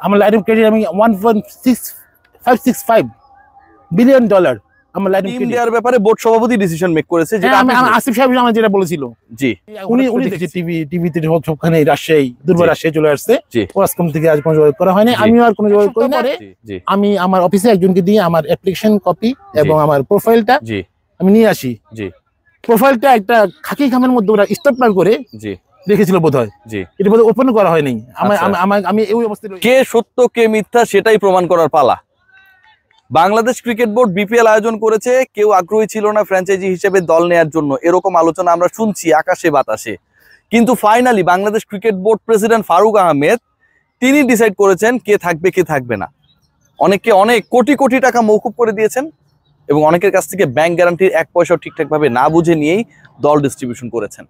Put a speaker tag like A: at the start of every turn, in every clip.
A: আমার line of credit আমি $1.65 billion আমার লাইন অফ ক্রেডিট
B: দেওয়ার ব্যাপারে বোর্ড সভাপতি ডিসিশন মেক করেছে, যেটা
A: আসিফ সাহেব আমার যেটা বলেছিল।
B: জি,
A: উনি দেখেছে টিভিতে সবখানে রাজশাহী দুর্বার রাজশাহী চলে আসছে, ওরাসকম থেকে আজ কোনো যোগাযোগ করা হয়নি, আমিও আর কোনো যোগাযোগ করি না। আমি আমার অফিসে একজনকে দিয়ে আমার অ্যাপ্লিকেশন কপি এবং আমার প্রোফাইলটা আমি নিয়ে আসি। প্রোফাইলটা একটা খাকি খামের মধ্যে ওরা স্টেপলার করে রেখেছিল বোধহয়, এটা বোধহয় ওপেন করা হয়নি। আমি এই অবস্থায়
B: কে সত্য কে মিথ্যা সেটাই প্রমাণ করার পালা। বাংলাদেশ ক্রিকেট বোর্ড বিপিএল আয়োজন করেছে, কেউ আগ্রহী ছিল না ফ্র্যাঞ্চাইজি হিসেবে দল নেয়ার জন্য, এরকম আলোচনা আমরা শুনছি আকাশে বাতাসে। কিন্তু finally Bangladesh cricket board president Faruk Ahmed তিনি ডিসাইড করেছেন কে থাকবে কে থাকবে না। অনেককে অনেক কোটি কোটি টাকা মওকুফ করে দিয়েছেন এবং অনেকের কাছ থেকে ব্যাংক গ্যারান্টির 1 পয়সাও ঠিকঠাক ভাবে না বুঝে নিয়েই দল ডিস্ট্রিবিউশন করেছেন।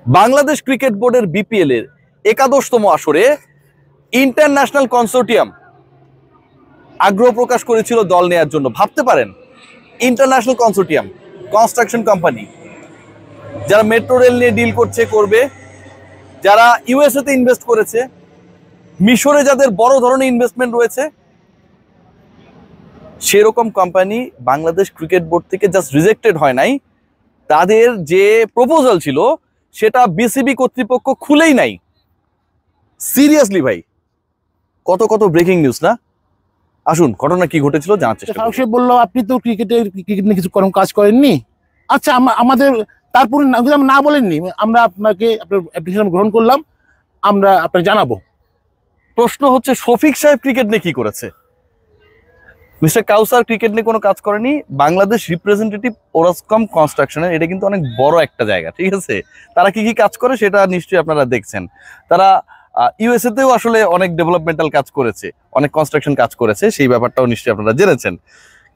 B: বাংলাদেশ ক্রিকেট বোর্ডের বিপিএল এর 11তম আসরে ইন্টারন্যাশনাল কনসোর্টিয়াম আগ্রহ প্রকাশ করেছিল দল নেয়ার জন্য। ভাবতে পারেন, ইন্টারন্যাশনাল কনসোর্টিয়াম কনস্ট্রাকশন কোম্পানি যারা মেট্রো রেল নিয়ে ডিল করবে, যারা ইউএসএ তে ইনভেস্ট করেছে, মিশরে যাদের বড় ধরনের ইনভেস্টমেন্ট রয়েছে, সেরকম কোম্পানি বাংলাদেশ ক্রিকেট বোর্ড থেকে জাস্ট রিজেক্টেড হয় নাই, তাদের যে প্রপোজাল ছিল সেটা বিসিবি কর্তৃপক্ষ খুলেই নাই। সিরিয়াসলি ভাই, কত কত ব্রেকিং নিউজ না। আসুন ঘটনা কি ঘটেছিল জানার চেষ্টা করি।
A: সে বললো আপনি তো ক্রিকেট নিয়ে কিছু কাজ করেননি, আচ্ছা আমাদের তারপরে না বলেননি, আমরা আপনাকে আপনার অ্যাপ্লিকেশন গ্রহণ করলাম, আমরা আপনাকে জানাবো।
B: প্রশ্ন হচ্ছে শফিক সাহেব ক্রিকেট নিয়ে কি করেছে? মিস্টার কাউসার ক্রিকেট নিয়ে কোনো কাজ করেনি। বাংলাদেশ রিপ্রেজেন্টেটিভ ওরাসকম কনস্ট্রাকশনের, এটা কিন্তু অনেক বড় একটা জায়গা, ঠিক আছে? তারা কি কি কাজ করে সেটা নিশ্চয়ই আপনারা দেখছেন। তারা ইউএসএ তেও আসলে অনেক ডেভেলপমেন্টাল কাজ করেছে, অনেক কনস্ট্রাকশন কাজ করেছে, সেই ব্যাপারটাও নিশ্চয়ই আপনারা জেনেছেন।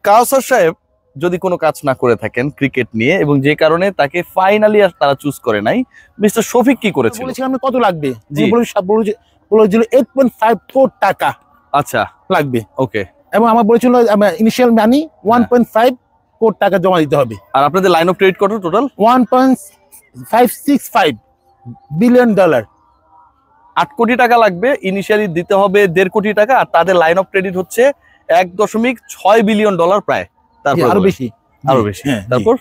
B: কাউসার সাহেব যদি কোনো কাজ না করে থাকেন ক্রিকেট নিয়ে এবং যে কারণে তাকে ফাইনালি আর তারা চুজ করে নাই, মিস্টার শফিক কি করেছিল?
A: বলেছিলাম কত লাগবে, বলেছিল 8.5 কোটি টাকা
B: আচ্ছা
A: লাগবে,
B: ওকে।
A: এবং আমার বলেছিল ইনিশিয়াল মানি 1.5 কোটি টাকা জমা দিতে হবে।
B: আর আপনাদের লাইন অফ ক্রেডিট কত টোটাল?
A: $1.565 বিলিয়ন।
B: 8 কোটি টাকা লাগবে, ইনিশিয়ালি দিতে হবে 1.5 কোটি টাকা, আর তাদের লাইন অফ ক্রেডিট হচ্ছে $1.6 বিলিয়ন প্রায়। তারপর আরো বেশি। তারপর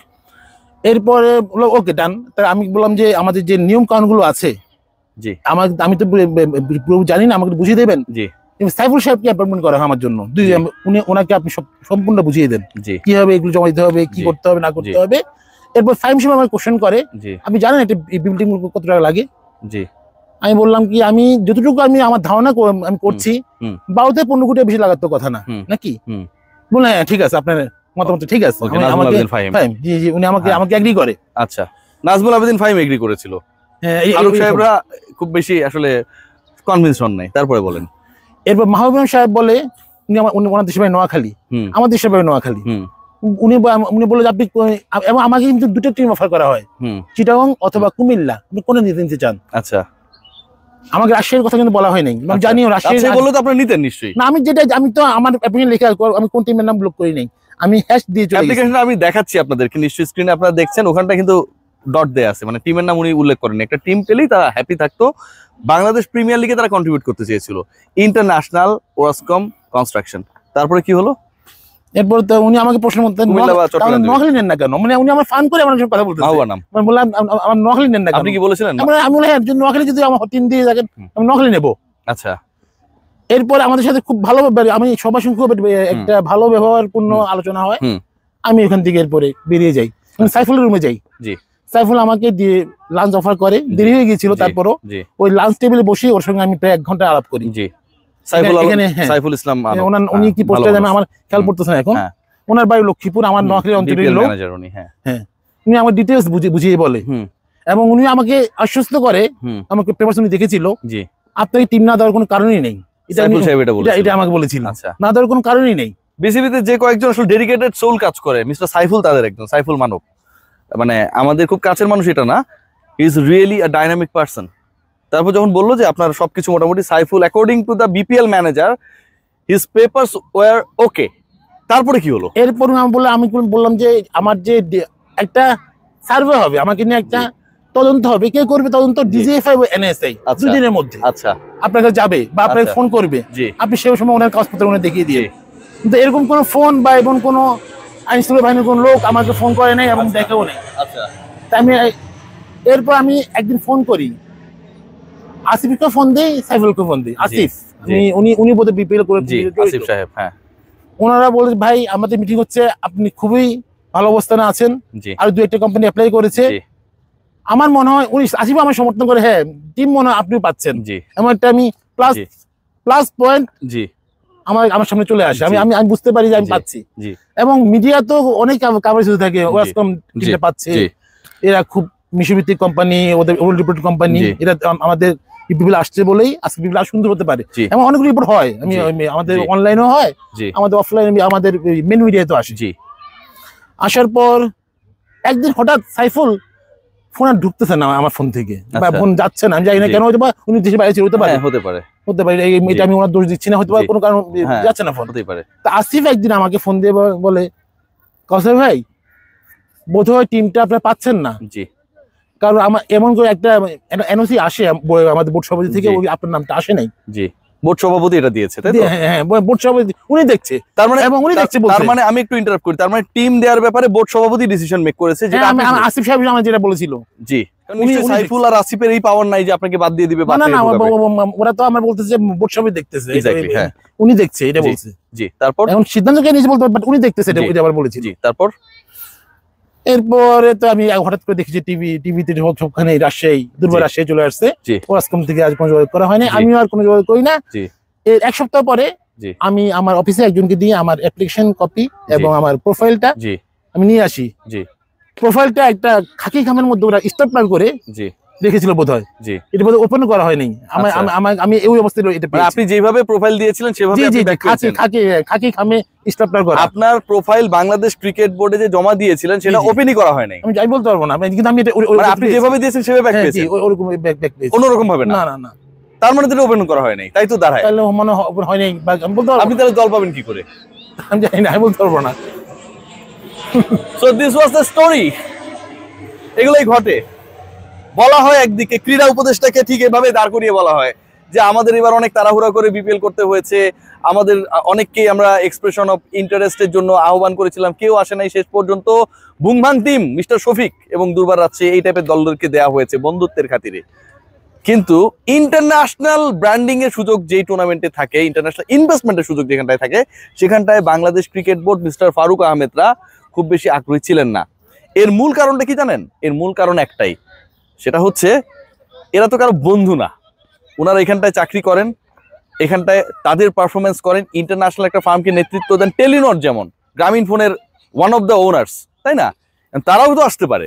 A: এরপরে ওকে ডান। আমি বললাম যে আমাদের যে নিয়ম কানুনগুলো আছে,
B: জি
A: আমি তো জানি না, আমাকে বুঝিয়ে দেবেন।
B: জি,
A: সাইফুল সাহেবকে অ্যাপয়েন্টমেন্ট করা আমার জন্য, ওনাকে আপনি সম্পূর্ণ বুঝিয়ে দেন কিভাবে এগুলো জমা দিতে হবে, কি করতে হবে না করতে হবে। এরপর ফাইম সাহেব আমাকে কোশ্চেন করে, আপনি জানেন এটা বিল্ডিং কত টাকা লাগে? জি। আমি বললাম কি আমি যতটুকু আমার ধারণা আমি করছি 12 থেকে 15 কোটি বেশি লাগার তো কথা না, নাকি? বলে হ্যাঁ ঠিক আছে, আপনার মতামত ঠিক আছে। উনি আমাকে এগ্রি করে।
B: আচ্ছা, নাজমুল আবেদিন ফাহিম এগ্রি করেছিল। হ্যাঁ, সাহেবরা খুব বেশি আসলে কনভিন্স হন নাই। তারপরে বলেন।
A: এরপর মাহবুব সাহেব বলে ওনার দেশের ভাই নোয়াখালী, আমার দেশের ভাই নোয়াখালী। উনি বলে আপনি, এবং আমাকে কিন্তু 2টা টিম অফার করা হয়, চিটাগং অথবা কুমিল্লা, আপনি কোনে নিতে চান? আচ্ছা, আমাকে রাজশাহীর কথা কিন্তু বলা হয় নাই। আমি জানি রাজশাহী
B: বললে তো আপনারা নিতেন নিশ্চয়ই।
A: না, আমি তো আমার অ্যাপ্লিকেশন লেখা, আমি কোন টিমের নাম ব্লক করি নাই, আমি হ্যাশ দিয়ে চলে গেছি।
B: অ্যাপ্লিকেশনটা আমি দেখাচ্ছি আপনাদেরকে, নিশ্চয়ই স্ক্রিনে আপনারা দেখছেন, ওখানটা কিন্তু ডট দেয়া আছে, মানে টিমের নাম উনি উল্লেখ করেন। একটা টিম পেলেই তারা হ্যাপি থাকতো। বাংলাদেশ প্রিমিয়ার লিগে তারা কন্ট্রিবিউট করতে চেয়েছিল, ইন্টারন্যাশনাল ওরাসকম কনস্ট্রাকশন। তারপরে কি হলো?
A: এরপর তো উনি আমাকে প্রশ্ন করতেন নোয়াখালী নেন না কেন, মানে উনি আমার ফান করে আমার সঙ্গে কথা বলতেন। আমি বললাম আমার নোয়াখালী নেন না কেন?
B: আপনি কি বলেছিলেন?
A: আমি বললাম হ্যাঁ, নোয়াখালী যদি আমার টিম দিয়ে থাকেন আমি নোয়াখালী নেবো।
B: আচ্ছা।
A: এরপর আমাদের সাথে খুব ভালো, আমি সবার সঙ্গে খুব একটা ভালো ব্যবহারপূর্ণ আলোচনা হয়। আমি ওখান থেকে এরপরে বেরিয়ে যাই, সাইফুলের রুমে যাই। জি। সাইফুল আমাকে দিয়ে লাঞ্চ অফার করে, দেরি হয়ে গিয়েছিল, তারপরও ওই লাঞ্চ টেবিলে বসে ওর সঙ্গে আমি প্রায় 1 ঘন্টা আলাপ করি। জি। সাইফুল ইসলাম উনি কি পোস্টে জানেন আমার খেয়াল পড়তেছে না এখন। ওনার বাড়ি লক্ষ্মীপুর, আমার নোয়াখালী অঞ্চলের লোক। হ্যাঁ, উনি আমার ডিটেইলস বুঝিয়ে বলে, এবং উনি আমাকে আশ্বস্ত করে, আমাকে পেপারস উনি দেখেছিল, আপনাকে টিম না দেওয়ার কোনো কারণই নেই। এটা আমাকে বলেছিল, না দেওয়ার কোনো কারণই নেই।
B: বিসিবিতে যে কয়েকজন আসলে ডেডিকেটেড সোল কাজ করে, মিস্টার সাইফুল তাদের একজন। সাইফুল মানব, মানে আমাদের খুব কাছের মানুষ এটা না, he is really a dynamic person. তারপর যখন বললো যে আপনার সবকিছু মোটামুটি, Saiful according to the BPL manager his papers were okay. তারপরে কি হলো?
A: এরপর আমি বললাম যে আমার যে একটা সার্ভে হবে, আমাকে নিয়ে একটা তদন্ত হবে, কে করবে তদন্ত? ডিজিএফআই ও এনএসআই দুদিনের মধ্যে
B: আচ্ছা
A: আপনার কাছে যাবে বা আপনাকে ফোন করবে, আপনি সেই সময় ওনার কাগজপত্র ওনার দেখিয়ে দিয়ে। কিন্তু এরকম কোনো ফোন বা এমন কোনো আইন শৃঙ্খলা বাহিনীর কোনো লোক আমাকে ফোন করে নাই এবং দেখেও নেই। তাই আমি এরপর আমি একদিন ফোন করি, আসিফকে ফোন দিই, সাইফুলকে ফোন দিই। আসিফ উনি বোধহয় বিপিএল করে,
B: আসিফ সাহেব, হ্যাঁ।
A: ওনারা বলে ভাই আমাদের মিটিং হচ্ছে, আপনি খুবই ভালো অবস্থানে আছেন, আর 2-1টা কোম্পানি অ্যাপ্লাই করেছে। আমার মনে হয় উনি আসিফ আমার সমর্থন করে, হ্যাঁ টিম মনে হয় আপনি পাচ্ছেন, এমন একটা আমি প্লাস পয়েন্ট আমার সামনে চলে আসে। আমি বুঝতে পারি যে আমি পাচ্ছি, এবং মিডিয়া তো অনেক কাভারেজ হতে থাকে, ওয়াসকম টিমটা পাচ্ছে, এরা খুব মিশরভিত্তিক কোম্পানি, ওদের ওল্ড রিপোর্ট কোম্পানি, এরা আমাদের পিপিএল আসছে বলেই আজকে পিপিএল সুন্দর হতে পারে। এমন অনেক রিপোর্ট হয়, আমাদের অনলাইনেও হয়, আমাদের অফলাইনে, আমাদের মেন মিডিয়ায় তো আসে। আসার পর একদিন হঠাৎ সাইফুল ফোন আর ঢুকতেছে না আমার ফোন থেকে, বা ফোন যাচ্ছে না, আমি জানি না কেন, হতে পারে উনি দেশের বাইরে ছিল, হতে পারে এটা আমি ওনার দোষ দিচ্ছি না, হতে পারে কোনো কারণ যাচ্ছে না ফোন, হতে পারে। তা আসিফ একদিন আমাকে ফোন দিয়ে বলে, কাউসার ভাই বোধহয় টিমটা আপনারা পাচ্ছেন না, কারণ আমার এমন করে একটা এনওসি আসে আমাদের বোর্ড সভাপতি থেকে, আপনার নামটা আসে নাই। বোর্ড সভাপতি এটা দিয়েছে, তাই তো? হ্যাঁ, বোর্ড সভাপতি উনি দেখছে, তার মানে এবং উনি দেখছে, তার মানে আমি একটু ইন্টারাপ্ট করি, তার মানে টিম দেওয়ার ব্যাপারে বোর্ড সভাপতি ডিসিশন মেক করেছে, যেটা আসিফ সাহেব আমার যেটা বলেছিল। জি, উনি সাইফুল আর আসিফের এই পাওয়ার নাই যে আপনাকে বাদ দিয়ে দিবে, না না, ওরা তো আমার বলতেছে বোর্ড সভাপতি দেখতেছে, হ্যাঁ উনি দেখছে, এটা বলছে। জি, তারপর এখন সিদ্ধান্ত কে নিয়েছে বলতে, বাট উনি দেখতেছে, এটা আবার বলেছি। জি, তারপর এরপরে তো আমি হঠাৎ করে দেখেছি টিভিতে সবখানে রাজশাহী, দুর্বার রাজশাহী চলে আসছে, ওয়াসকম থেকে আজ কোনো যোগাযোগ করা হয়নি, আমিও আর কোনো যোগাযোগ করি না। এর এক সপ্তাহ পরে আমি আমার অফিসে একজনকে দিয়ে আমার অ্যাপ্লিকেশন কপি এবং আমার প্রোফাইলটা আমি নিয়ে আসি। প্রোফাইলটা একটা খাকি খামের মধ্যে ওরা স্টেপলার করে রেখেছিল বোধহয়, এটা বোধহয় ওপেন করা হয়নি। আমি এই অবস্থায় এটা, আপনি যেভাবে প্রোফাইল দিয়েছিলেন সেভাবে খাকি খামে স্টেপলার করা। আপনার প্রোফাইল বাংলাদেশ ক্রিকেট বোর্ডে যে জমা দিয়েছিলেন সেটা ওপেনই করা হয়নি, আমি যাই বলতে পারবো না, কিন্তু আমি আপনি যেভাবে দিয়েছেন সেভাবে ব্যাক পেয়েছি, ওরকম ব্যাক পেয়েছি, অন্যরকম ভাবে না। না না, তার মানে তো ওপেন করা হয়নি, তাই তো দাঁড়ায়, তাহলে মনে হয় নাই, আমি বলতে পারবো। আপনি তাহলে দল পাবেন কি করে আমি জানি না, আমি বলতে পারবো না। So this was the story. এগুলোই ঘটে। বলা হয় একদিকে ক্রীড়া উপদেষ্টাকে ঠিক এভাবে দাঁড় করিয়ে বলা হয় যে আমাদের এবার অনেক তাড়াহুড়া করে বিপিএল করতে হয়েছে, আমাদের অনেককেই আমরা এক্সপ্রেশন অফ ইন্টারেস্টের জন্য আহ্বান করেছিলাম, কেউ আসে নাই, শেষ পর্যন্ত বুংভাং টিম মিস্টার শফিক এবং দুর্বার রাজশাহী এই টাইপের দলদেরকে দেওয়া হয়েছে বন্ধুত্বের খাতিরে। কিন্তু ইন্টারন্যাশনাল ব্র্যান্ডিং এর সুযোগ যেই টুর্নামেন্টে থাকে, ইন্টারন্যাশনাল ইনভেস্টমেন্টের সুযোগ যেখানটায় থাকে, সেখানটায় Bangladesh cricket board mister Faruk আহমেদরা খুব বেশি আগ্রহী ছিলেন না। এর মূল কারণটা কি জানেন? এর মূল কারণ একটাই, সেটা হচ্ছে এরা তো কারো বন্ধু না। ওনারা এখানটায় চাকরি করেন, এখানটায় তাদের পারফরমেন্স করেন, ইন্টারন্যাশনাল একটা ফার্মকে নেতৃত্ব দেন, টেলিনর যেমন গ্রামীণ ফোনের ওয়ান অফ দ্য ওনার্স, তাই না? তারাও তো আসতে পারে,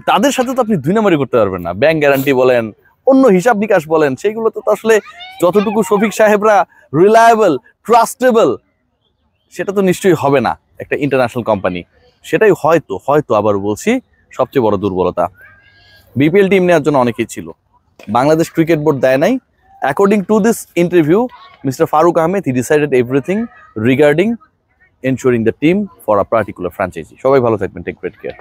A: তাদের সাথে তো আপনি দুই নম্বরই করতে পারবেন না। ব্যাংক গ্যারান্টি বলেন, অন্য হিসাব নিকাশ বলেন, সেইগুলো তো আসলে যতটুকু শফিক সাহেবরা রিলায়েবল, ট্রাস্টেবল, সেটা তো নিশ্চয়ই হবে না একটা ইন্টারন্যাশনাল কোম্পানি। সেটাই হয়তো আবার বলছি সবচেয়ে বড় দুর্বলতা। বিপিএল টিম নেওয়ার জন্য অনেকেই ছিল, বাংলাদেশ ক্রিকেট বোর্ড দেয় নাই। According to this interview, mister Faruk Ahmed he decided everything regarding ensuring the team for a particular franchise. সবাই ভালো থাকবেন, টেক গ্রেট কেয়ার।